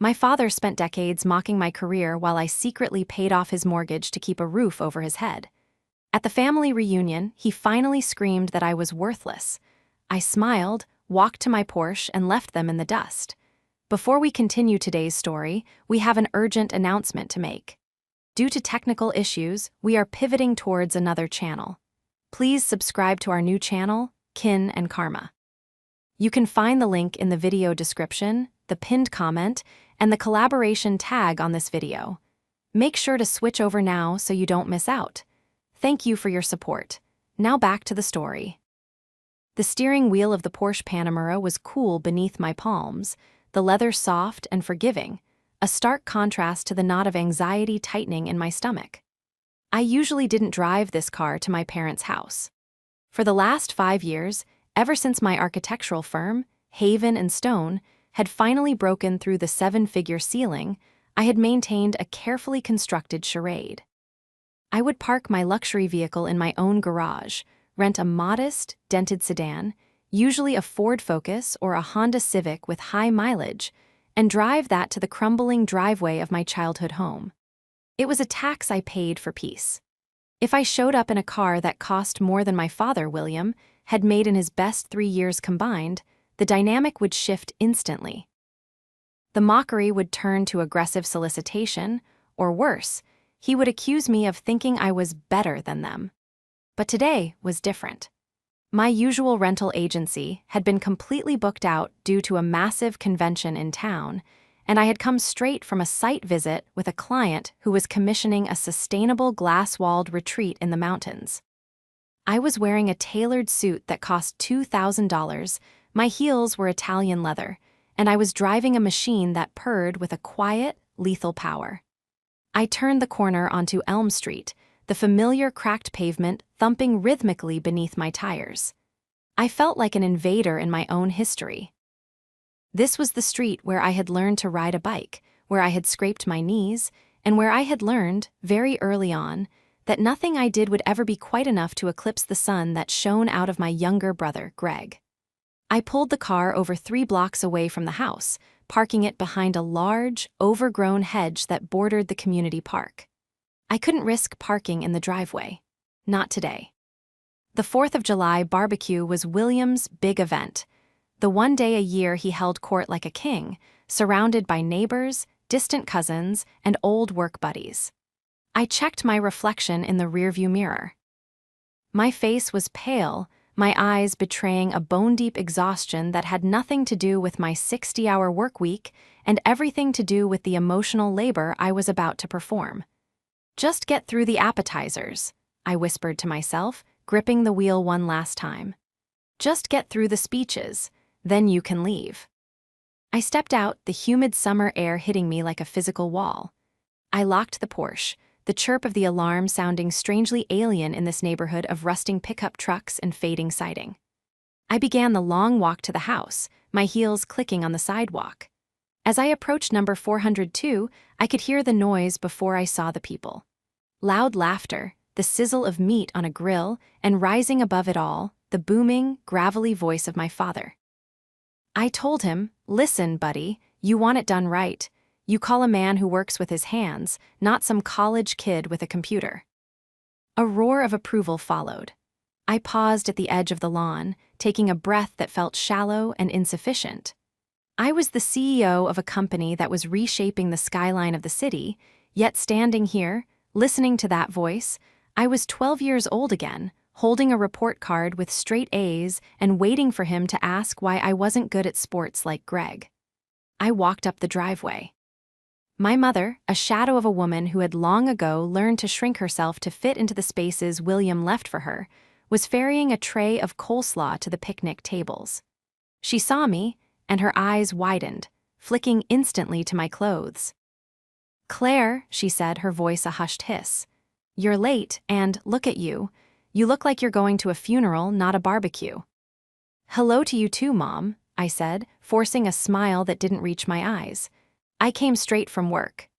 My father spent decades mocking my career while I secretly paid off his mortgage to keep a roof over his head. At the family reunion, he finally screamed that I was worthless. I smiled, walked to my Porsche, and left them in the dust. Before we continue today's story, we have an urgent announcement to make. Due to technical issues, we are pivoting towards another channel. Please subscribe to our new channel, Kin and Karma. You can find the link in the video description, the pinned comment, and the collaboration tag on this video. Make sure to switch over now so you don't miss out. Thank you for your support. Now back to the story. The steering wheel of the Porsche Panamera was cool beneath my palms, the leather soft and forgiving, a stark contrast to the knot of anxiety tightening in my stomach. I usually didn't drive this car to my parents' house. For the last 5 years, ever since my architectural firm, Haven and Stone, had finally broken through the 7-figure ceiling, I had maintained a carefully constructed charade. I would park my luxury vehicle in my own garage, rent a modest, dented sedan, usually a Ford Focus or a Honda Civic with high mileage, and drive that to the crumbling driveway of my childhood home. It was a tax I paid for peace. If I showed up in a car that cost more than my father, William, had made in his best 3 years combined, the dynamic would shift instantly. The mockery would turn to aggressive solicitation, or worse, he would accuse me of thinking I was better than them. But today was different. My usual rental agency had been completely booked out due to a massive convention in town, and I had come straight from a site visit with a client who was commissioning a sustainable glass-walled retreat in the mountains. I was wearing a tailored suit that cost $2,000, my heels were Italian leather, and I was driving a machine that purred with a quiet, lethal power. I turned the corner onto Elm Street, the familiar cracked pavement thumping rhythmically beneath my tires. I felt like an invader in my own history. This was the street where I had learned to ride a bike, where I had scraped my knees, and where I had learned, very early on, that nothing I did would ever be quite enough to eclipse the sun that shone out of my younger brother, Greg. I pulled the car over 3 blocks away from the house, parking it behind a large, overgrown hedge that bordered the community park. I couldn't risk parking in the driveway. Not today. The 4th of July barbecue was William's big event. The one day a year he held court like a king, surrounded by neighbors, distant cousins, and old work buddies. I checked my reflection in the rearview mirror. My face was pale, my eyes betraying a bone-deep exhaustion that had nothing to do with my 60-hour work week and everything to do with the emotional labor I was about to perform. "Just get through the appetizers," I whispered to myself, gripping the wheel one last time. "Just get through the speeches, then you can leave." I stepped out, the humid summer air hitting me like a physical wall. I locked the Porsche, the chirp of the alarm sounding strangely alien in this neighborhood of rusting pickup trucks and fading siding. I began the long walk to the house, my heels clicking on the sidewalk. As I approached number 402, I could hear the noise before I saw the people. Loud laughter, the sizzle of meat on a grill, and rising above it all, the booming, gravelly voice of my father. I told him, "Listen, buddy, you want it done right. You call a man who works with his hands, not some college kid with a computer." A roar of approval followed. I paused at the edge of the lawn, taking a breath that felt shallow and insufficient. I was the CEO of a company that was reshaping the skyline of the city, yet standing here, listening to that voice, I was 12 years old again, holding a report card with straight A's and waiting for him to ask why I wasn't good at sports like Greg. I walked up the driveway. My mother, a shadow of a woman who had long ago learned to shrink herself to fit into the spaces William left for her, was ferrying a tray of coleslaw to the picnic tables. She saw me, and her eyes widened, flicking instantly to my clothes. "Claire," she said, her voice a hushed hiss. "You're late, and look at you. You look like you're going to a funeral, not a barbecue." "Hello to you too, Mom," I said, forcing a smile that didn't reach my eyes. "I came straight from work."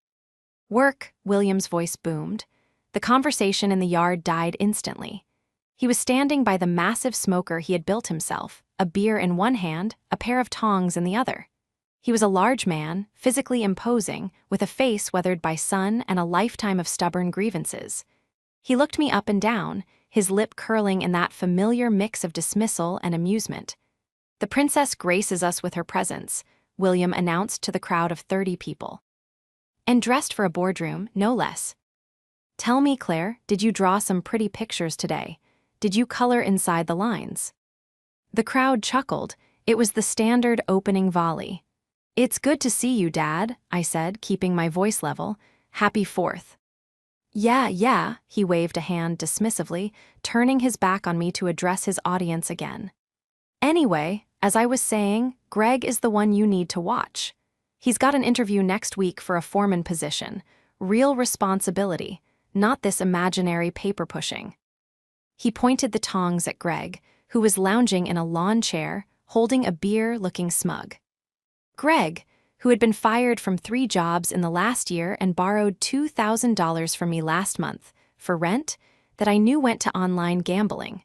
"Work," William's voice boomed. The conversation in the yard died instantly. He was standing by the massive smoker he had built himself, a beer in one hand, a pair of tongs in the other. He was a large man, physically imposing, with a face weathered by sun and a lifetime of stubborn grievances. He looked me up and down, his lip curling in that familiar mix of dismissal and amusement. "The princess graces us with her presence," William announced to the crowd of 30 people. "And dressed for a boardroom, no less. Tell me, Claire, did you draw some pretty pictures today? Did you color inside the lines?" The crowd chuckled. It was the standard opening volley. "It's good to see you, Dad," I said, keeping my voice level. "Happy 4th. Yeah, he waved a hand dismissively, turning his back on me to address his audience again. "Anyway, as I was saying, Greg is the one you need to watch. He's got an interview next week for a foreman position. Real responsibility, not this imaginary paper pushing." He pointed the tongs at Greg, who was lounging in a lawn chair, holding a beer looking smug. Greg, who had been fired from 3 jobs in the last year and borrowed $2,000 from me last month, for rent, that I knew went to online gambling.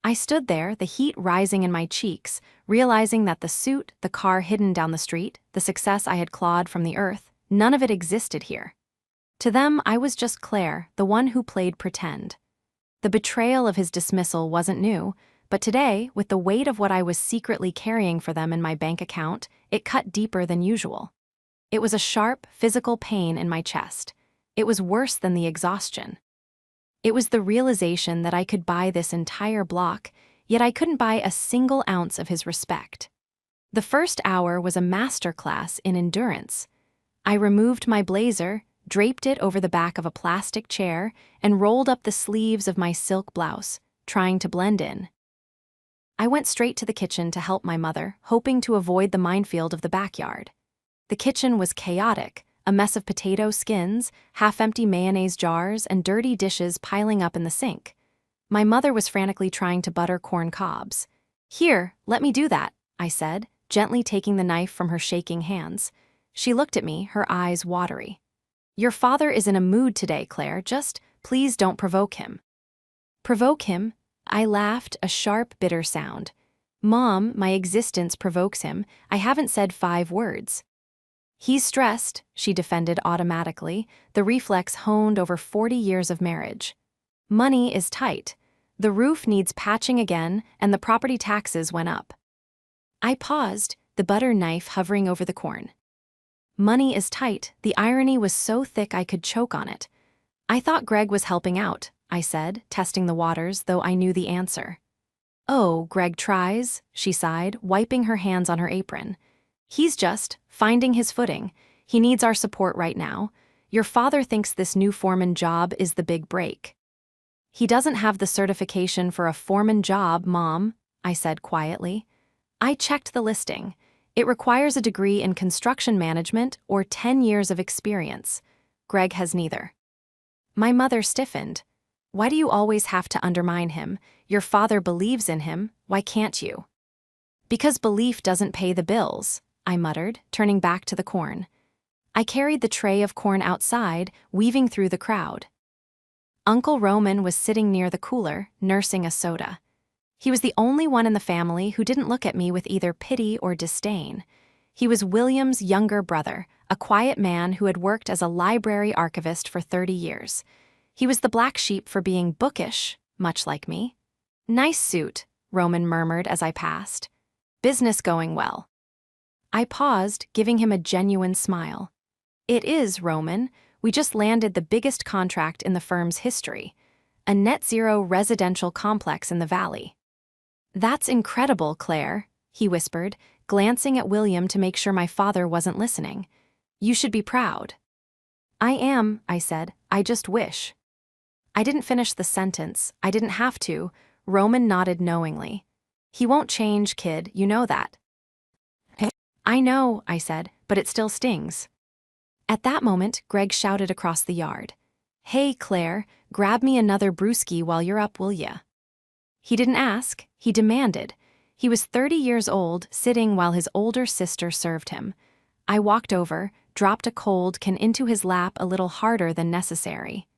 I stood there, the heat rising in my cheeks, realizing that the suit, the car hidden down the street, the success I had clawed from the earth, none of it existed here. To them, I was just Claire, the one who played pretend. The betrayal of his dismissal wasn't new, but today, with the weight of what I was secretly carrying for them in my bank account, it cut deeper than usual. It was a sharp, physical pain in my chest. It was worse than the exhaustion. It was the realization that I could buy this entire block, yet I couldn't buy a single ounce of his respect. The first hour was a masterclass in endurance. I removed my blazer, draped it over the back of a plastic chair, and rolled up the sleeves of my silk blouse, trying to blend in. I went straight to the kitchen to help my mother, hoping to avoid the minefield of the backyard. The kitchen was chaotic, a mess of potato skins, half-empty mayonnaise jars, and dirty dishes piling up in the sink. My mother was frantically trying to butter corn cobs. "Here, let me do that," I said, gently taking the knife from her shaking hands. She looked at me, her eyes watery. "Your father is in a mood today, Claire. Just, please don't provoke him." "Provoke him?" I laughed, a sharp, bitter sound. "Mom, my existence provokes him. I haven't said 5 words. "He's stressed," she defended automatically, the reflex honed over 40 years of marriage. "Money is tight. The roof needs patching again, and the property taxes went up." I paused, the butter knife hovering over the corn. Money is tight. The irony was so thick I could choke on it. "I thought Greg was helping out," I said, testing the waters, though I knew the answer. "Oh, Greg tries," she sighed, wiping her hands on her apron. "He's just finding his footing. He needs our support right now. Your father thinks this new foreman job is the big break." "He doesn't have the certification for a foreman job, Mom," I said quietly. "I checked the listing. It requires a degree in construction management or 10 years of experience. Greg has neither." My mother stiffened. "Why do you always have to undermine him? Your father believes in him, why can't you?" "Because belief doesn't pay the bills," I muttered, turning back to the corn. I carried the tray of corn outside, weaving through the crowd. Uncle Roman was sitting near the cooler, nursing a soda. He was the only one in the family who didn't look at me with either pity or disdain. He was William's younger brother, a quiet man who had worked as a library archivist for 30 years. He was the black sheep for being bookish, much like me. "Nice suit," Roman murmured as I passed. "Business going well." I paused, giving him a genuine smile. "It is, Roman. We just landed the biggest contract in the firm's history. A net-zero residential complex in the valley." "That's incredible, Claire," he whispered, glancing at William to make sure my father wasn't listening. "You should be proud." "I am," I said. "I just wish." I didn't finish the sentence. I didn't have to. Roman nodded knowingly. "He won't change, kid, you know that." "I know," I said, "but it still stings." At that moment, Greg shouted across the yard. "Hey, Claire, grab me another brewski while you're up, will ya?" He didn't ask, he demanded. He was 30 years old, sitting while his older sister served him. I walked over, dropped a cold can into his lap a little harder than necessary.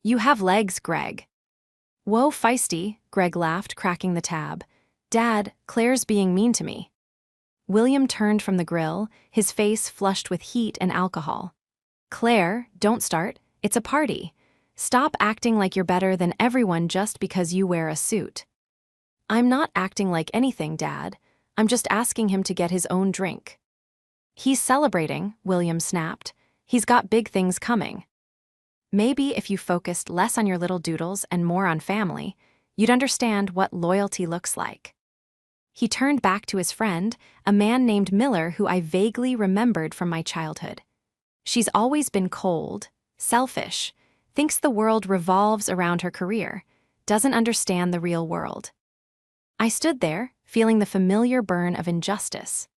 "You have legs, Greg." "Whoa, feisty," Greg laughed, cracking the tab. "Dad, Claire's being mean to me." William turned from the grill, his face flushed with heat and alcohol. "Claire, don't start. It's a party. Stop acting like you're better than everyone just because you wear a suit." "I'm not acting like anything, Dad. I'm just asking him to get his own drink." "He's celebrating," William snapped. "He's got big things coming." "Maybe if you focused less on your little doodles and more on family, you'd understand what loyalty looks like." He turned back to his friend, a man named Miller who I vaguely remembered from my childhood. "She's always been cold, selfish, thinks the world revolves around her career, doesn't understand the real world." I stood there, feeling the familiar burn of injustice.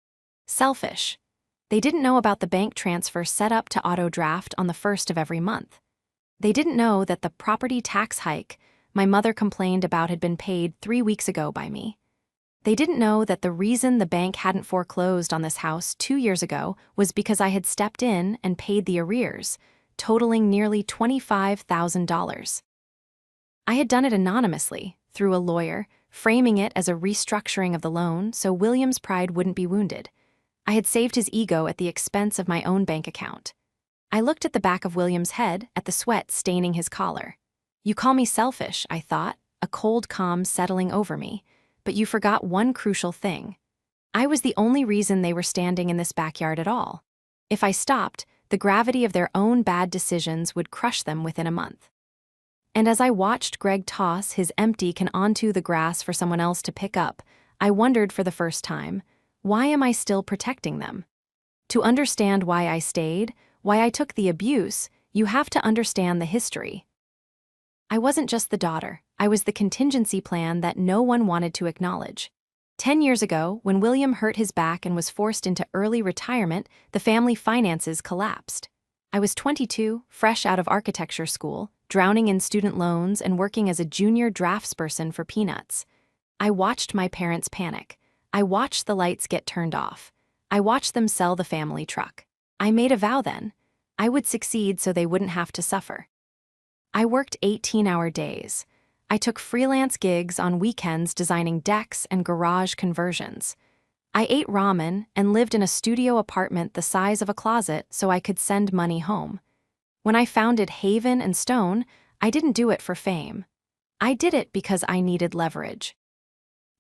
Selfish. They didn't know about the bank transfer set up to auto-draft on the 1st of every month. They didn't know that the property tax hike my mother complained about had been paid 3 weeks ago by me. They didn't know that the reason the bank hadn't foreclosed on this house 2 years ago was because I had stepped in and paid the arrears, totaling nearly $25,000. I had done it anonymously, through a lawyer, framing it as a restructuring of the loan so William's pride wouldn't be wounded. I had saved his ego at the expense of my own bank account. I looked at the back of William's head, at the sweat staining his collar. "You call me selfish," I thought, a cold calm settling over me. "But you forgot one crucial thing. I was the only reason they were standing in this backyard at all. If I stopped, the gravity of their own bad decisions would crush them within a month." And as I watched Greg toss his empty can onto the grass for someone else to pick up, I wondered for the first time, why am I still protecting them? To understand why I stayed, why I took the abuse, you have to understand the history. I wasn't just the daughter, I was the contingency plan that no one wanted to acknowledge. 10 years ago, when William hurt his back and was forced into early retirement, the family finances collapsed. I was 22, fresh out of architecture school, drowning in student loans and working as a junior draftsperson for peanuts. I watched my parents panic. I watched the lights get turned off. I watched them sell the family truck. I made a vow then. I would succeed so they wouldn't have to suffer. I worked 18-hour days. I took freelance gigs on weekends designing decks and garage conversions. I ate ramen and lived in a studio apartment the size of a closet so I could send money home. When I founded Haven and Stone, I didn't do it for fame. I did it because I needed leverage.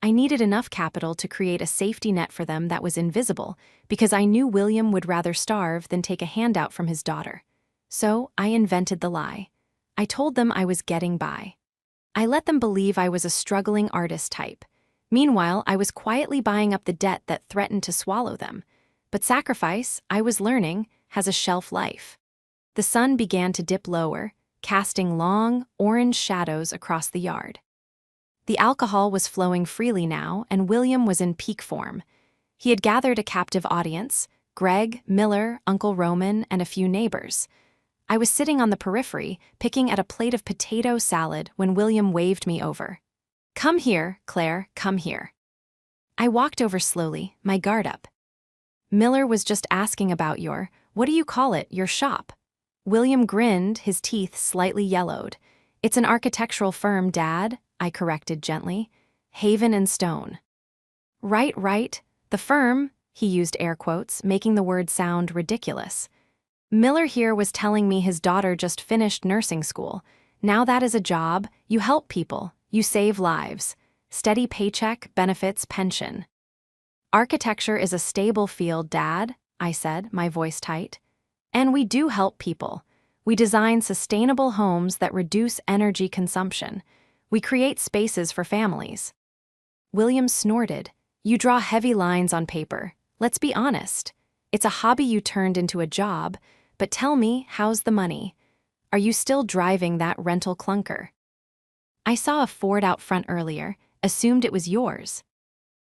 I needed enough capital to create a safety net for them that was invisible, because I knew William would rather starve than take a handout from his daughter. So I invented the lie. I told them I was getting by. I let them believe I was a struggling artist type. Meanwhile, I was quietly buying up the debt that threatened to swallow them. But sacrifice, I was learning, has a shelf life. The sun began to dip lower, casting long, orange shadows across the yard. The alcohol was flowing freely now, and William was in peak form. He had gathered a captive audience: Greg, Miller, Uncle Roman, and a few neighbors. I was sitting on the periphery, picking at a plate of potato salad when William waved me over. "Come here, Claire, come here." I walked over slowly, my guard up. "Miller was just asking about what do you call it, your shop?" William grinned, his teeth slightly yellowed. "It's an architectural firm, Dad," I corrected gently. "Haven and Stone." Right. The firm," he used air quotes, making the word sound ridiculous. "Miller here was telling me his daughter just finished nursing school. Now that is a job, you help people, you save lives. Steady paycheck, benefits, pension." "Architecture is a stable field, Dad," I said, my voice tight. "And we do help people. We design sustainable homes that reduce energy consumption. We create spaces for families." William snorted. "You draw heavy lines on paper. Let's be honest. It's a hobby you turned into a job. But tell me, how's the money? Are you still driving that rental clunker?" "I saw a Ford out front earlier, assumed it was yours."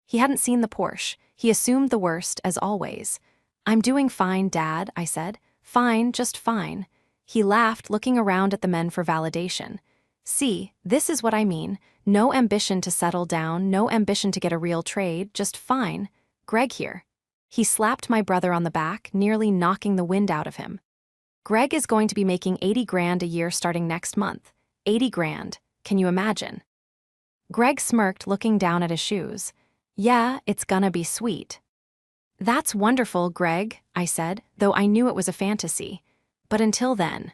He hadn't seen the Porsche. He assumed the worst, as always. "I'm doing fine, Dad," I said. "Fine, just fine." He laughed, looking around at the men for validation. "See, this is what I mean. No ambition to settle down, no ambition to get a real trade, just fine. Greg here." He slapped my brother on the back, nearly knocking the wind out of him. "Greg is going to be making 80 grand a year starting next month. 80 grand. Can you imagine?" Greg smirked, looking down at his shoes. "Yeah, it's gonna be sweet." "That's wonderful, Greg," I said, though I knew it was a fantasy. "But until then."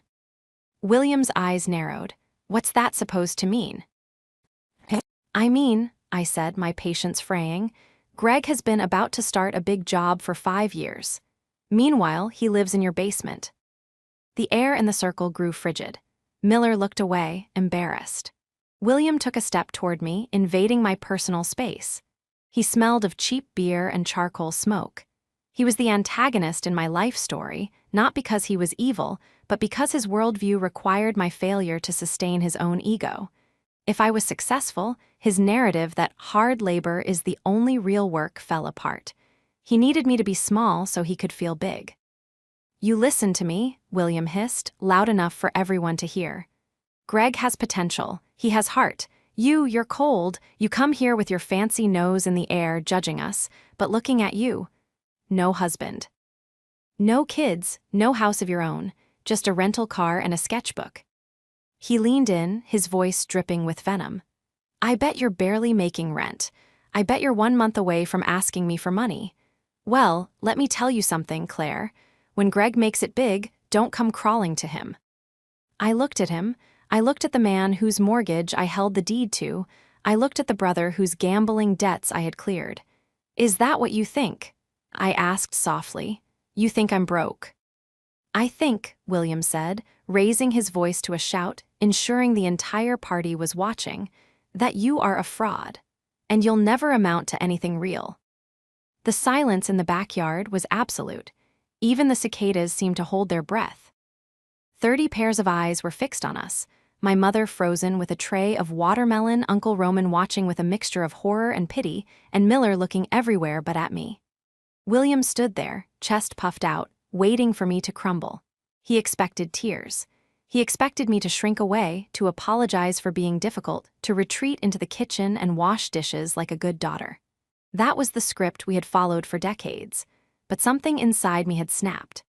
William's eyes narrowed. "What's that supposed to mean?" "I mean," I said, my patience fraying, "Greg has been about to start a big job for 5 years. Meanwhile, he lives in your basement." The air in the circle grew frigid. Miller looked away, embarrassed. William took a step toward me, invading my personal space. He smelled of cheap beer and charcoal smoke. He was the antagonist in my life story, not because he was evil, but because his worldview required my failure to sustain his own ego. If I was successful, his narrative that hard labor is the only real work fell apart. He needed me to be small so he could feel big. "You listen to me," William hissed, loud enough for everyone to hear. "Greg has potential. He has heart. You're cold. You come here with your fancy nose in the air judging us, but looking at you. No husband. No kids, no house of your own, just a rental car and a sketchbook." He leaned in, his voice dripping with venom. "I bet you're barely making rent. I bet you're 1 month away from asking me for money. Well, let me tell you something, Claire. When Greg makes it big, don't come crawling to him." I looked at him. I looked at the man whose mortgage I held the deed to. I looked at the brother whose gambling debts I had cleared. "Is that what you think?" I asked softly. "You think I'm broke?" "I think," William said, raising his voice to a shout, ensuring the entire party was watching, "that you are a fraud, and you'll never amount to anything real." The silence in the backyard was absolute. Even the cicadas seemed to hold their breath. 30 pairs of eyes were fixed on us, my mother frozen with a tray of watermelon, Uncle Roman watching with a mixture of horror and pity, and Miller looking everywhere but at me. William stood there, chest puffed out, waiting for me to crumble. He expected tears. He expected me to shrink away, to apologize for being difficult, to retreat into the kitchen and wash dishes like a good daughter. That was the script we had followed for decades, but something inside me had snapped.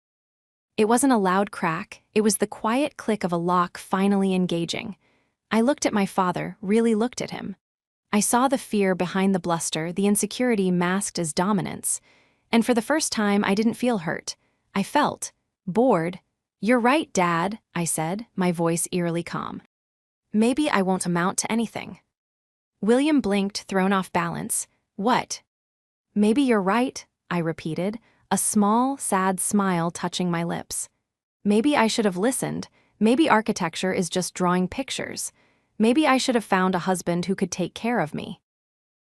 It wasn't a loud crack, it was the quiet click of a lock finally engaging. I looked at my father, really looked at him. I saw the fear behind the bluster, the insecurity masked as dominance. And for the first time, I didn't feel hurt. I felt bored. "You're right, Dad," I said, my voice eerily calm. "Maybe I won't amount to anything." William blinked, thrown off balance. "What?" "Maybe you're right," I repeated, a small, sad smile touching my lips. "Maybe I should have listened. Maybe architecture is just drawing pictures. Maybe I should have found a husband who could take care of me."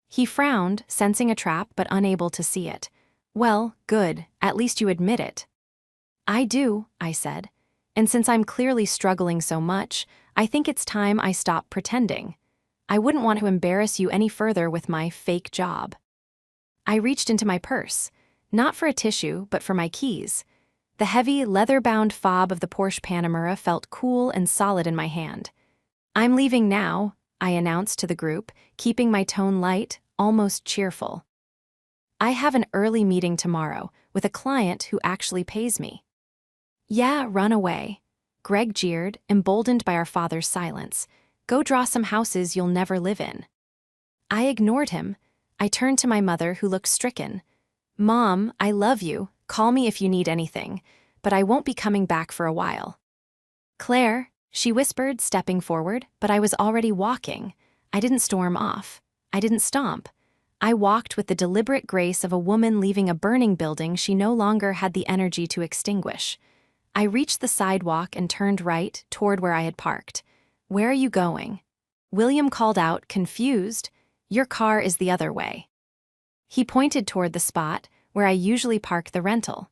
He frowned, sensing a trap but unable to see it. "Well, good, at least you admit it." "I do," I said. "And since I'm clearly struggling so much, I think it's time I stop pretending. I wouldn't want to embarrass you any further with my fake job." I reached into my purse, not for a tissue, but for my keys. The heavy, leather-bound fob of the Porsche Panamera felt cool and solid in my hand. "I'm leaving now," I announced to the group, keeping my tone light, almost cheerful. "I have an early meeting tomorrow with a client who actually pays me." "Yeah, run away," Greg jeered, emboldened by our father's silence. "Go draw some houses you'll never live in." I ignored him. I turned to my mother, who looked stricken. "Mom, I love you. Call me if you need anything, but I won't be coming back for a while." "Claire," she whispered, stepping forward, but I was already walking. I didn't storm off. I didn't stomp. I walked with the deliberate grace of a woman leaving a burning building she no longer had the energy to extinguish. I reached the sidewalk and turned right, toward where I had parked. "Where are you going?" William called out, confused. "Your car is the other way." He pointed toward the spot where I usually park the rental.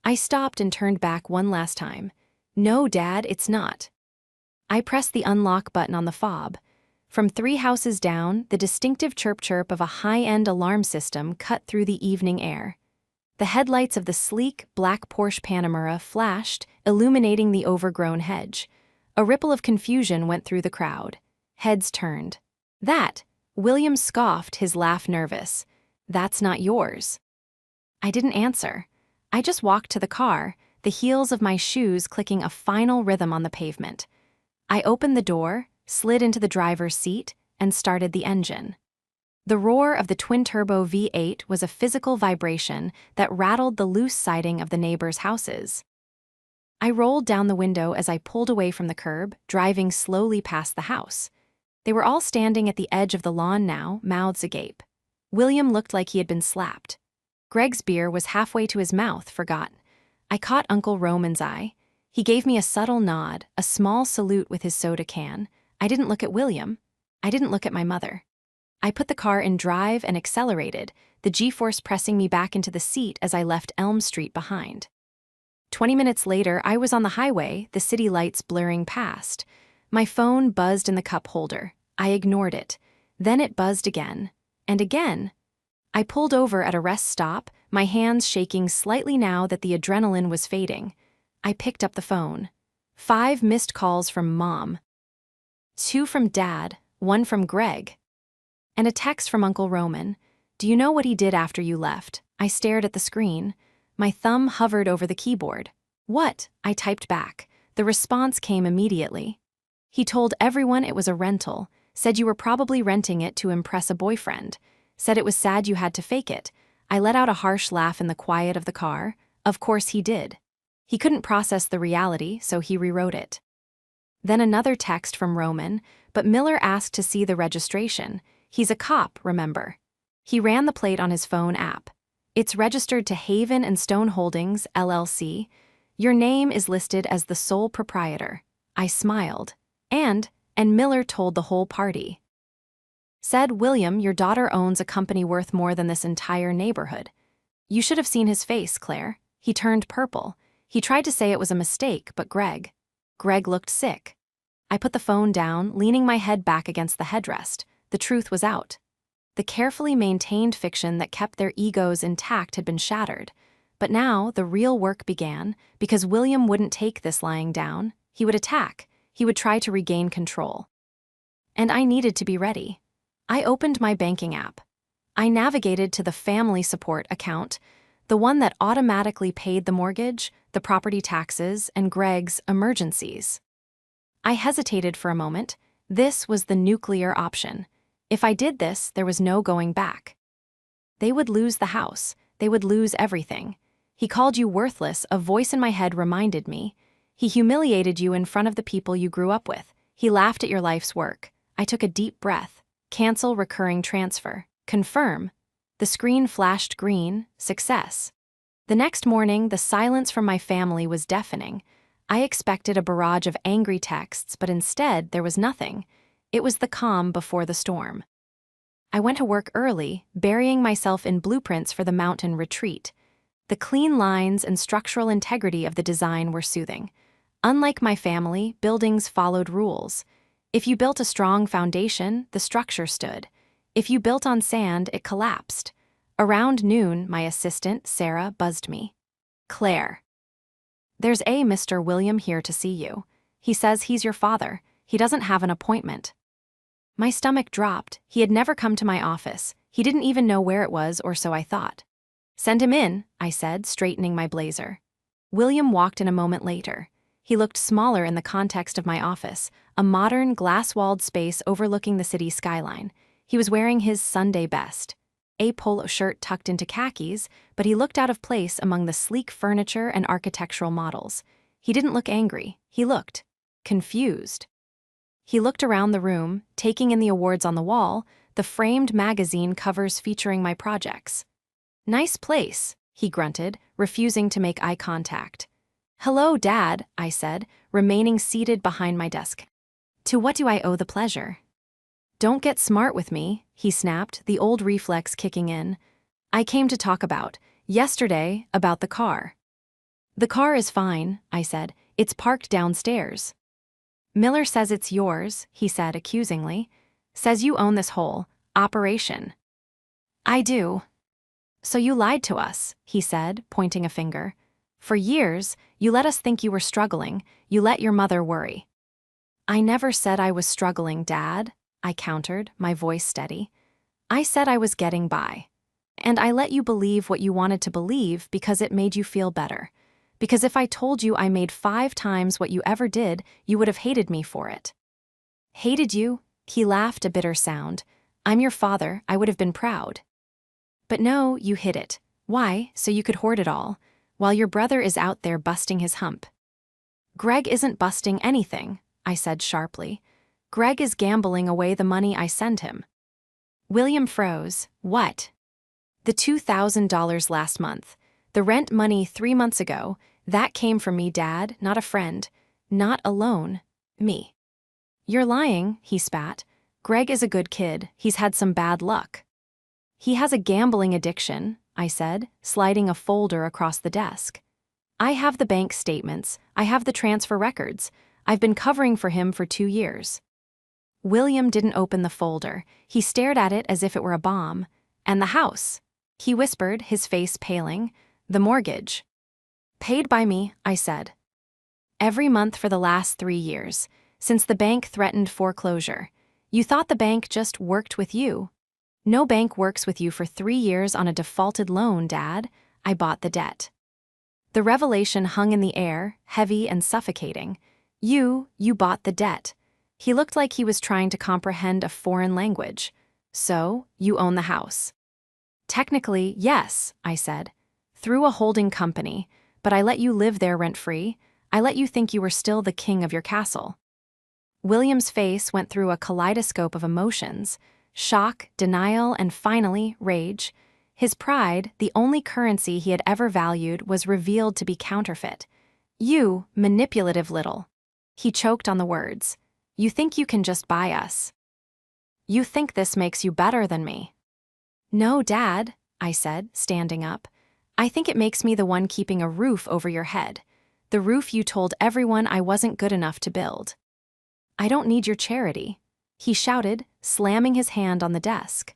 I stopped and turned back one last time. "No, Dad, it's not." I pressed the unlock button on the fob. From 3 houses down, the distinctive chirp-chirp of a high-end alarm system cut through the evening air. The headlights of the sleek, black Porsche Panamera flashed, illuminating the overgrown hedge. A ripple of confusion went through the crowd. Heads turned. "That!" William scoffed, his laugh nervous. "That's not yours." I didn't answer. I just walked to the car, the heels of my shoes clicking a final rhythm on the pavement. I opened the door, slid into the driver's seat, and started the engine. The roar of the twin-turbo V8 was a physical vibration that rattled the loose siding of the neighbors' houses. I rolled down the window as I pulled away from the curb, driving slowly past the house. They were all standing at the edge of the lawn now, mouths agape. William looked like he had been slapped. Greg's beer was halfway to his mouth, forgotten. I caught Uncle Roman's eye. He gave me a subtle nod, a small salute with his soda can. I didn't look at William. I didn't look at my mother. I put the car in drive and accelerated, the G-force pressing me back into the seat as I left Elm Street behind. 20 minutes later, I was on the highway, the city lights blurring past. My phone buzzed in the cup holder. I ignored it. Then it buzzed again. And again. I pulled over at a rest stop, my hands shaking slightly now that the adrenaline was fading. I picked up the phone. 5 missed calls from Mom. 2 from Dad, 1 from Greg. And a text from Uncle Roman. "Do you know what he did after you left?" I stared at the screen. My thumb hovered over the keyboard. "What?" I typed back. The response came immediately. "He told everyone it was a rental, said you were probably renting it to impress a boyfriend, said it was sad you had to fake it." I let out a harsh laugh in the quiet of the car. Of course he did. He couldn't process the reality, so he rewrote it. Then another text from Roman, but Miller asked to see the registration. He's a cop, remember. He ran the plate on his phone app. "It's registered to Haven and Stone Holdings, LLC. Your name is listed as the sole proprietor." I smiled. And Miller told the whole party. Said, "William, your daughter owns a company worth more than this entire neighborhood." You should have seen his face, Claire. He turned purple. He tried to say it was a mistake, but Greg looked sick. I put the phone down, leaning my head back against the headrest. The truth was out. The carefully maintained fiction that kept their egos intact had been shattered. But now the real work began, because William wouldn't take this lying down. He would attack. He would try to regain control. And I needed to be ready. I opened my banking app. I navigated to the family support account, the one that automatically paid the mortgage, the property taxes, and Greg's emergencies. I hesitated for a moment. This was the nuclear option. If I did this, there was no going back. They would lose the house. They would lose everything. "He called you worthless," a voice in my head reminded me. "He humiliated you in front of the people you grew up with. He laughed at your life's work." I took a deep breath. Cancel recurring transfer. Confirm. The screen flashed green. Success. The next morning, the silence from my family was deafening. I expected a barrage of angry texts, but instead there was nothing. It was the calm before the storm. I went to work early, burying myself in blueprints for the mountain retreat. The clean lines and structural integrity of the design were soothing. Unlike my family, buildings followed rules. If you built a strong foundation, the structure stood. If you built on sand, it collapsed. Around noon, my assistant, Sarah, buzzed me. "Claire, there's a Mr. William here to see you. He says he's your father. He doesn't have an appointment." My stomach dropped. He had never come to my office. He didn't even know where it was, or so I thought. "Send him in," I said, straightening my blazer. William walked in a moment later. He looked smaller in the context of my office, a modern, glass-walled space overlooking the city skyline. He was wearing his Sunday best, a polo shirt tucked into khakis, but he looked out of place among the sleek furniture and architectural models. He didn't look angry. He looked confused. He looked around the room, taking in the awards on the wall, the framed magazine covers featuring my projects. "Nice place," he grunted, refusing to make eye contact. "Hello, Dad," I said, remaining seated behind my desk. "To what do I owe the pleasure?" "Don't get smart with me," he snapped, the old reflex kicking in. "I came to talk about the car." "The car is fine," I said. "It's parked downstairs." "Miller says it's yours," he said accusingly. "Says you own this whole operation." "I do." "So you lied to us," he said, pointing a finger. "For years, you let us think you were struggling. You let your mother worry." "I never said I was struggling, Dad," I countered, my voice steady. "I said I was getting by. And I let you believe what you wanted to believe because it made you feel better. Because if I told you I made 5 times what you ever did, you would have hated me for it." "Hated you?" He laughed a bitter sound. I'm your father, I would have been proud. But no, you hid it. Why? So you could hoard it all, while your brother is out there busting his hump. Greg isn't busting anything, I said sharply. Greg is gambling away the money I send him. William froze. What? The $2,000 last month. The rent money 3 months ago. That came from me, Dad, not a friend. Not a loan. Me. You're lying, he spat. Greg is a good kid. He's had some bad luck. He has a gambling addiction, I said, sliding a folder across the desk. I have the bank statements. I have the transfer records. I've been covering for him for 2 years. William didn't open the folder. He stared at it as if it were a bomb. And the house, he whispered, his face paling. The mortgage. Paid by me, I said. Every month for the last 3 years, since the bank threatened foreclosure. You thought the bank just worked with you. No bank works with you for 3 years on a defaulted loan, Dad. I bought the debt. The revelation hung in the air, heavy and suffocating. You bought the debt. He looked like he was trying to comprehend a foreign language. So, you own the house. Technically, yes, I said. Through a holding company, but I let you live there rent-free. I let you think you were still the king of your castle. William's face went through a kaleidoscope of emotions. Shock, denial, and finally, rage. His pride, the only currency he had ever valued, was revealed to be counterfeit. You, manipulative little. He choked on the words. You think you can just buy us. You think this makes you better than me. No, Dad, I said, standing up. I think it makes me the one keeping a roof over your head. The roof you told everyone I wasn't good enough to build. I don't need your charity, he shouted, slamming his hand on the desk.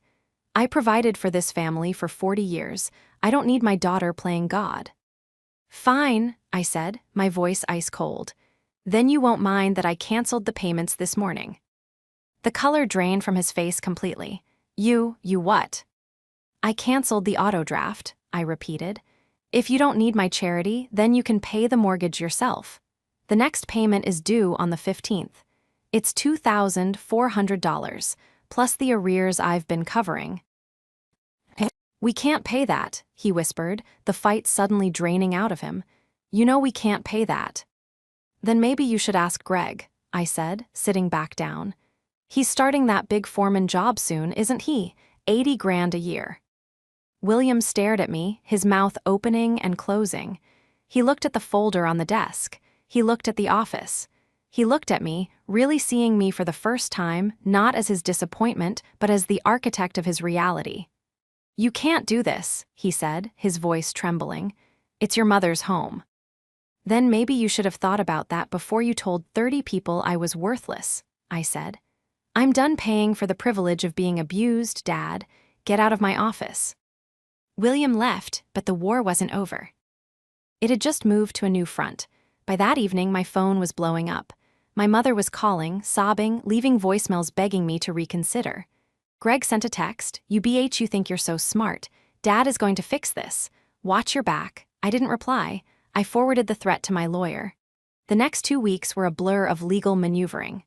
I provided for this family for 40 years. I don't need my daughter playing God. Fine, I said, my voice ice cold. Then you won't mind that I canceled the payments this morning. The color drained from his face completely. You what? I canceled the auto draft, I repeated. If you don't need my charity, then you can pay the mortgage yourself. The next payment is due on the 15th. It's $2,400, plus the arrears I've been covering. We can't pay that, he whispered, the fight suddenly draining out of him. You know we can't pay that. Then maybe you should ask Greg, I said, sitting back down. He's starting that big foreman job soon, isn't he? 80 grand a year. William stared at me, his mouth opening and closing. He looked at the folder on the desk. He looked at the office. He looked at me, really seeing me for the first time, not as his disappointment, but as the architect of his reality. You can't do this, he said, his voice trembling. It's your mother's home. Then maybe you should have thought about that before you told 30 people I was worthless, I said. I'm done paying for the privilege of being abused, Dad. Get out of my office. William left, but the war wasn't over. It had just moved to a new front. By that evening, my phone was blowing up. My mother was calling, sobbing, leaving voicemails begging me to reconsider. Greg sent a text, you think you're so smart. Dad is going to fix this. Watch your back. I didn't reply. I forwarded the threat to my lawyer. The next 2 weeks were a blur of legal maneuvering.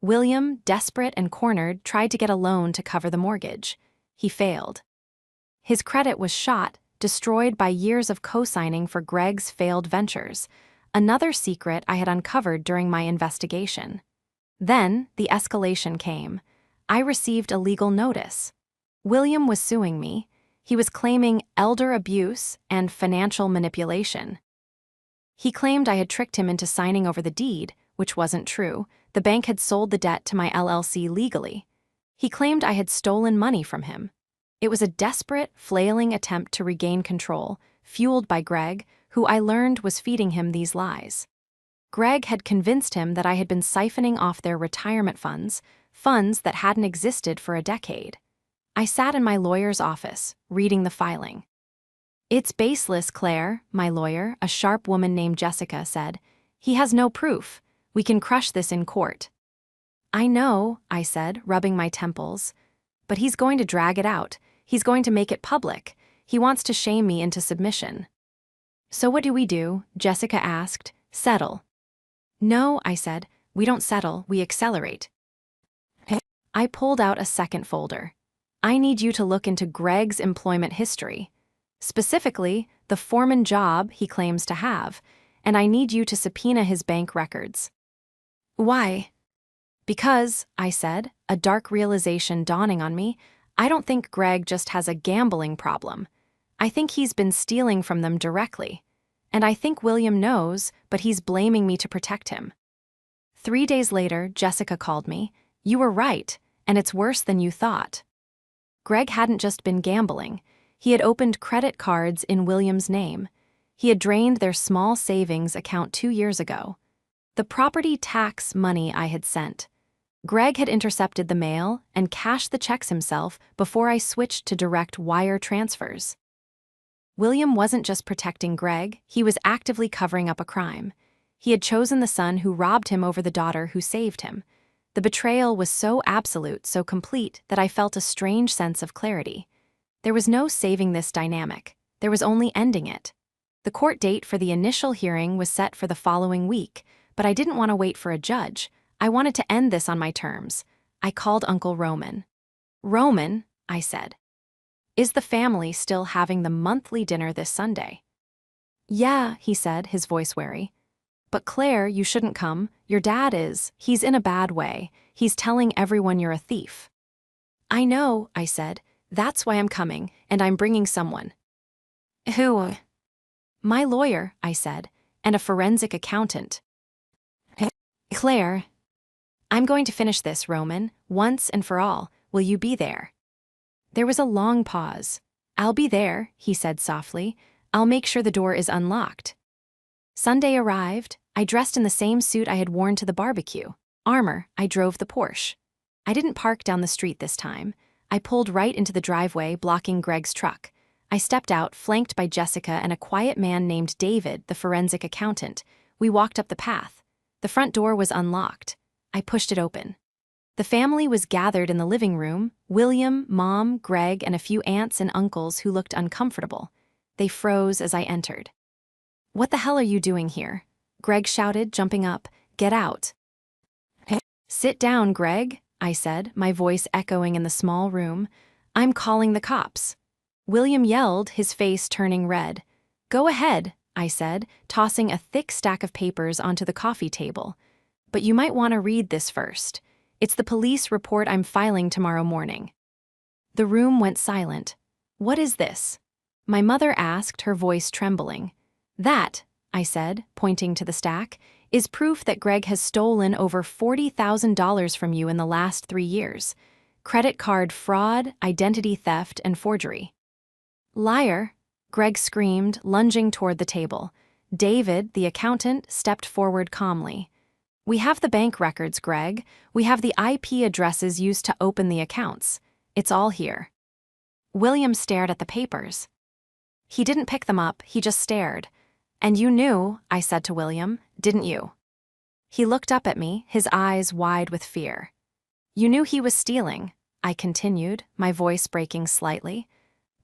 William, desperate and cornered, tried to get a loan to cover the mortgage. He failed. His credit was shot, destroyed by years of co-signing for Greg's failed ventures, another secret I had uncovered during my investigation. Then, the escalation came. I received a legal notice. William was suing me. He was claiming elder abuse and financial manipulation. He claimed I had tricked him into signing over the deed, which wasn't true. The bank had sold the debt to my LLC legally. He claimed I had stolen money from him. It was a desperate, flailing attempt to regain control, fueled by Greg, who I learned was feeding him these lies. Greg had convinced him that I had been siphoning off their retirement funds that hadn't existed for a decade. I sat in my lawyer's office, reading the filing. It's baseless, Claire, my lawyer, a sharp woman named Jessica, said. He has no proof. We can crush this in court. I know, I said, rubbing my temples. But he's going to drag it out. He's going to make it public. He wants to shame me into submission. So what do? Jessica asked. Settle. No, I said. We don't settle, we accelerate. I pulled out a second folder. I need you to look into Greg's employment history. Specifically, the foreman job he claims to have, and I need you to subpoena his bank records." "Why?" "Because," I said, a dark realization dawning on me, "I don't think Greg just has a gambling problem. I think he's been stealing from them directly. And I think William knows, but he's blaming me to protect him." 3 days later, Jessica called me. "You were right, and it's worse than you thought." Greg hadn't just been gambling. He had opened credit cards in William's name. He had drained their small savings account 2 years ago. The property tax money I had sent. Greg had intercepted the mail and cashed the checks himself before I switched to direct wire transfers. William wasn't just protecting Greg, he was actively covering up a crime. He had chosen the son who robbed him over the daughter who saved him. The betrayal was so absolute, so complete, that I felt a strange sense of clarity. There was no saving this dynamic. There was only ending it. The court date for the initial hearing was set for the following week, but I didn't want to wait for a judge. I wanted to end this on my terms. I called Uncle Roman. "Roman," I said, "is the family still having the monthly dinner this Sunday?" "Yeah," he said, his voice wary. "But Claire, you shouldn't come. Your dad is. He's in a bad way. He's telling everyone you're a thief." "I know," I said. "That's why I'm coming, and I'm bringing someone." "Who?" "My lawyer," I said, "and a forensic accountant." "Claire, I'm going to finish this, Roman, once and for all. Will you be there?" There was a long pause. "I'll be there," he said softly. "I'll make sure the door is unlocked." Sunday arrived. I dressed in the same suit I had worn to the barbecue. Armor, I drove the Porsche. I didn't park down the street this time. I pulled right into the driveway, blocking Greg's truck. I stepped out, flanked by Jessica and a quiet man named David, the forensic accountant. We walked up the path. The front door was unlocked. I pushed it open. The family was gathered in the living room: William, Mom, Greg, and a few aunts and uncles who looked uncomfortable. They froze as I entered. "What the hell are you doing here?" Greg shouted, jumping up. "Get out." "Sit down, Greg," I said, my voice echoing in the small room. "I'm calling the cops." William yelled, his face turning red. "Go ahead," I said, tossing a thick stack of papers onto the coffee table. "But you might want to read this first. It's the police report I'm filing tomorrow morning." The room went silent. "What is this?" my mother asked, her voice trembling. "That," I said, pointing to the stack, "is proof that Greg has stolen over $40,000 from you in the last 3 years. Credit card fraud, identity theft, and forgery." "Liar," Greg screamed, lunging toward the table. David, the accountant, stepped forward calmly. "We have the bank records, Greg. We have the IP addresses used to open the accounts. It's all here." William stared at the papers. He didn't pick them up, he just stared. "And you knew," I said to William, "didn't you?" He looked up at me, his eyes wide with fear. "You knew he was stealing," I continued, my voice breaking slightly.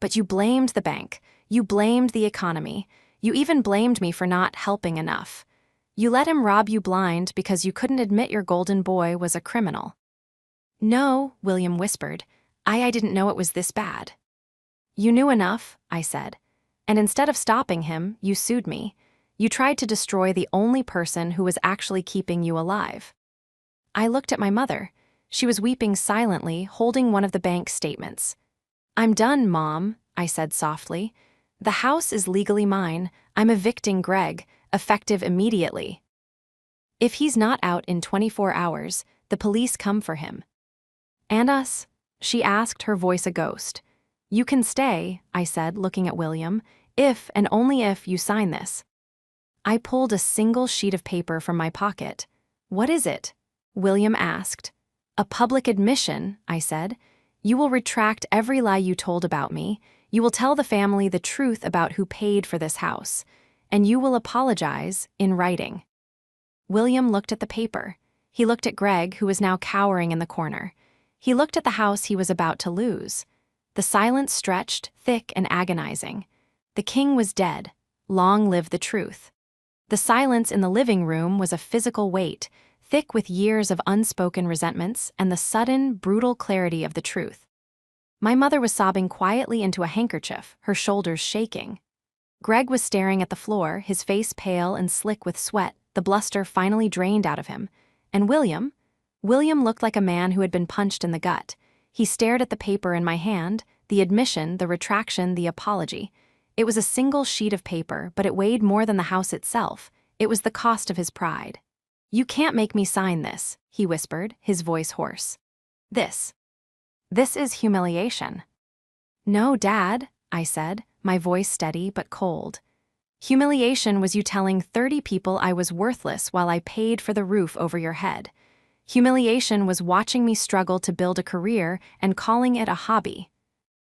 "But you blamed the bank. You blamed the economy. You even blamed me for not helping enough. You let him rob you blind because you couldn't admit your golden boy was a criminal." "No," William whispered. I didn't know it was this bad." "You knew enough," I said. "And instead of stopping him, you sued me. You tried to destroy the only person who was actually keeping you alive." I looked at my mother. She was weeping silently, holding one of the bank statements. "I'm done, Mom," I said softly. "The house is legally mine. I'm evicting Greg, effective immediately. If he's not out in 24 hours, the police come for him." "And us?" she asked, her voice a ghost. "You can stay," I said, looking at William, "if and only if you sign this." I pulled a single sheet of paper from my pocket. "What is it?" William asked. "A public admission," I said. "You will retract every lie you told about me. You will tell the family the truth about who paid for this house. And you will apologize in writing." William looked at the paper. He looked at Greg, who was now cowering in the corner. He looked at the house he was about to lose. The silence stretched, thick and agonizing. The king was dead. Long live the truth. The silence in the living room was a physical weight, thick with years of unspoken resentments and the sudden, brutal clarity of the truth. My mother was sobbing quietly into a handkerchief, her shoulders shaking. Greg was staring at the floor, his face pale and slick with sweat, the bluster finally drained out of him. And William? William looked like a man who had been punched in the gut. He stared at the paper in my hand, the admission, the retraction, the apology. It was a single sheet of paper, but it weighed more than the house itself. It was the cost of his pride. "You can't make me sign this," he whispered, his voice hoarse. This is humiliation." "No, Dad," I said, my voice steady but cold. "Humiliation was you telling 30 people I was worthless while I paid for the roof over your head. Humiliation was watching me struggle to build a career and calling it a hobby.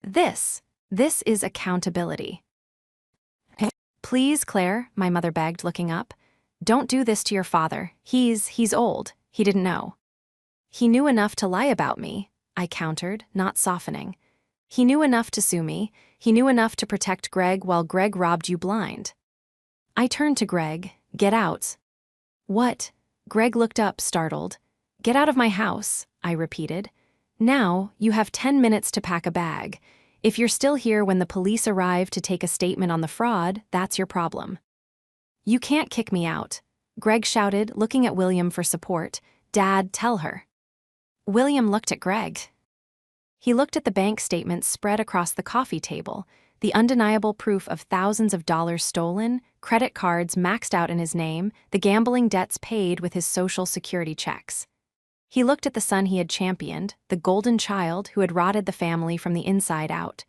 This is accountability." "Please, Claire," my mother begged, looking up. "Don't do this to your father. He's old. He didn't know." "He knew enough to lie about me," I countered, not softening. "He knew enough to sue me. He knew enough to protect Greg while Greg robbed you blind." I turned to Greg. "Get out." "What?" Greg looked up, startled. "Get out of my house," I repeated. "Now, you have 10 minutes to pack a bag. If you're still here when the police arrive to take a statement on the fraud, that's your problem." "You can't kick me out," Greg shouted, looking at William for support. "Dad, tell her." William looked at Greg. He looked at the bank statements spread across the coffee table, the undeniable proof of thousands of dollars stolen, credit cards maxed out in his name, the gambling debts paid with his Social Security checks. He looked at the son he had championed, the golden child who had rotted the family from the inside out.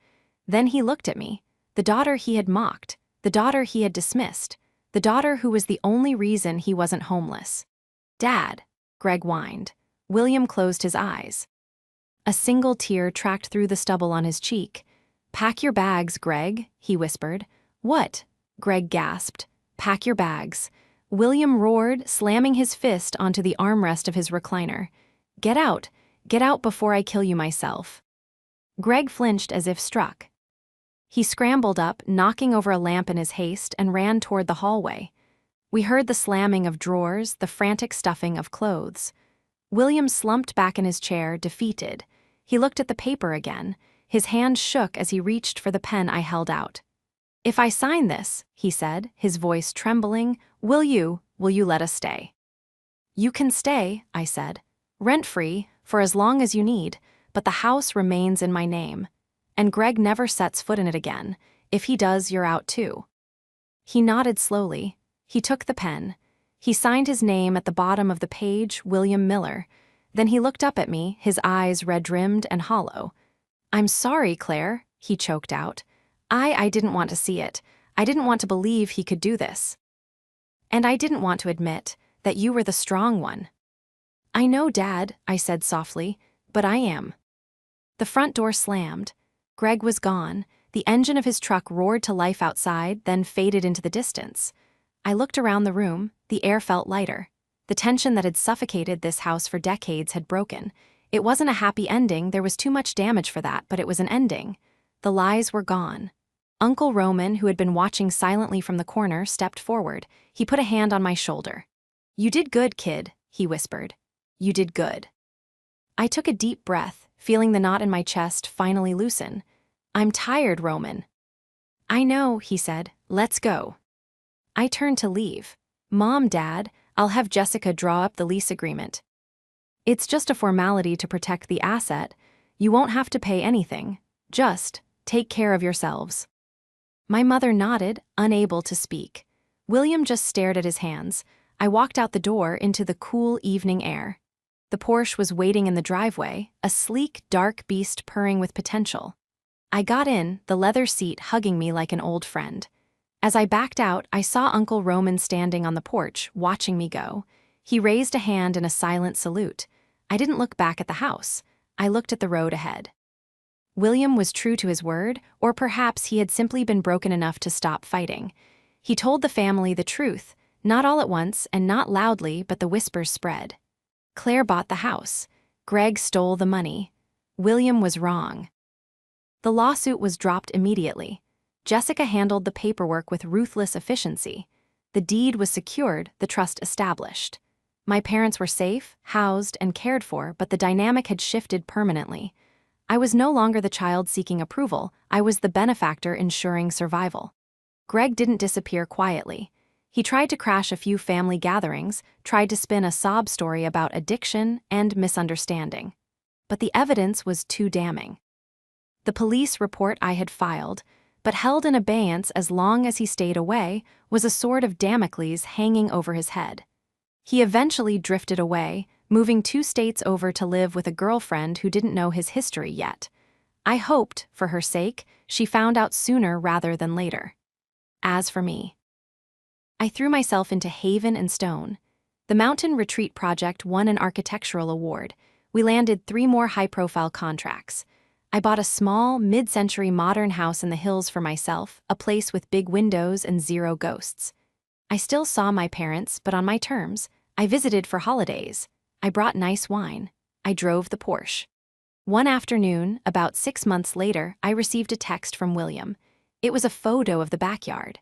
Then he looked at me, the daughter he had mocked, the daughter he had dismissed, the daughter who was the only reason he wasn't homeless. "Dad," Greg whined. William closed his eyes. A single tear tracked through the stubble on his cheek. "Pack your bags, Greg," he whispered. "What?" Greg gasped. "Pack your bags." William roared, slamming his fist onto the armrest of his recliner. Get out before I kill you myself." Greg flinched as if struck. He scrambled up, knocking over a lamp in his haste, and ran toward the hallway. We heard the slamming of drawers, the frantic stuffing of clothes. William slumped back in his chair, defeated. He looked at the paper again. His hand shook as he reached for the pen I held out. "If I sign this," he said, his voice trembling, will you let us stay?" "You can stay," I said, "rent-free, for as long as you need, but the house remains in my name. And Greg never sets foot in it again. If he does, you're out too." He nodded slowly. He took the pen. He signed his name at the bottom of the page, William Miller. Then he looked up at me, his eyes red-rimmed and hollow. "I'm sorry, Claire," he choked out. I didn't want to see it. I didn't want to believe he could do this. And I didn't want to admit that you were the strong one." "I know, Dad," I said softly, "but I am." The front door slammed. Greg was gone. The engine of his truck roared to life outside, then faded into the distance. I looked around the room. The air felt lighter. The tension that had suffocated this house for decades had broken. It wasn't a happy ending, there was too much damage for that, but it was an ending. The lies were gone. Uncle Roman, who had been watching silently from the corner, stepped forward. He put a hand on my shoulder. "You did good, kid," he whispered. "You did good." I took a deep breath, feeling the knot in my chest finally loosen. "I'm tired, Roman." "I know," he said. "Let's go." I turned to leave. "Mom, Dad, I'll have Jessica draw up the lease agreement." "It's just a formality to protect the asset. You won't have to pay anything. Just take care of yourselves." My mother nodded, unable to speak. William just stared at his hands. I walked out the door into the cool evening air. The Porsche was waiting in the driveway, a sleek, dark beast purring with potential. I got in, the leather seat hugging me like an old friend. As I backed out, I saw Uncle Roman standing on the porch, watching me go. He raised a hand in a silent salute. I didn't look back at the house. I looked at the road ahead. William was true to his word, or perhaps he had simply been broken enough to stop fighting. He told the family the truth, not all at once and not loudly, but the whispers spread. Claire bought the house. Greg stole the money. William was wrong. The lawsuit was dropped immediately. Jessica handled the paperwork with ruthless efficiency. The deed was secured, the trust established. My parents were safe, housed, and cared for, but the dynamic had shifted permanently. I was no longer the child seeking approval, I was the benefactor ensuring survival. Greg didn't disappear quietly. He tried to crash a few family gatherings, tried to spin a sob story about addiction and misunderstanding. But the evidence was too damning. The police report I had filed, but held in abeyance as long as he stayed away, was a sword of Damocles hanging over his head. He eventually drifted away, moving 2 states over to live with a girlfriend who didn't know his history yet. I hoped, for her sake, she found out sooner rather than later. As for me, I threw myself into Haven and Stone. The Mountain Retreat project won an architectural award. We landed 3 more high-profile contracts. I bought a small, mid-century modern house in the hills for myself, a place with big windows and 0 ghosts. I still saw my parents, but on my terms. I visited for holidays. I brought nice wine. I drove the Porsche. One afternoon, about 6 months later, I received a text from William. It was a photo of the backyard.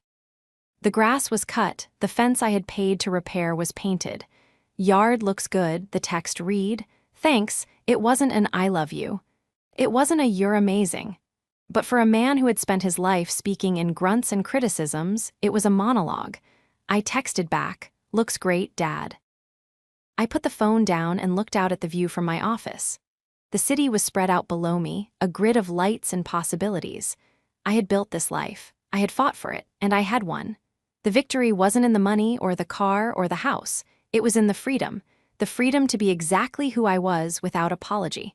The grass was cut, the fence I had paid to repair was painted. Yard looks good, the text read. Thanks, it wasn't an I love you. It wasn't a you're amazing. But for a man who had spent his life speaking in grunts and criticisms, it was a monologue. I texted back, looks great, Dad. I put the phone down and looked out at the view from my office. The city was spread out below me, a grid of lights and possibilities. I had built this life. I had fought for it, and I had won. The victory wasn't in the money or the car or the house. It was in the freedom to be exactly who I was without apology.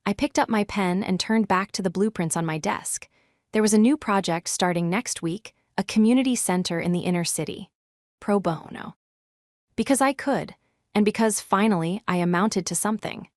I picked up my pen and turned back to the blueprints on my desk. There was a new project starting next week, a community center in the inner city. Pro bono. Because I could, and because finally I amounted to something.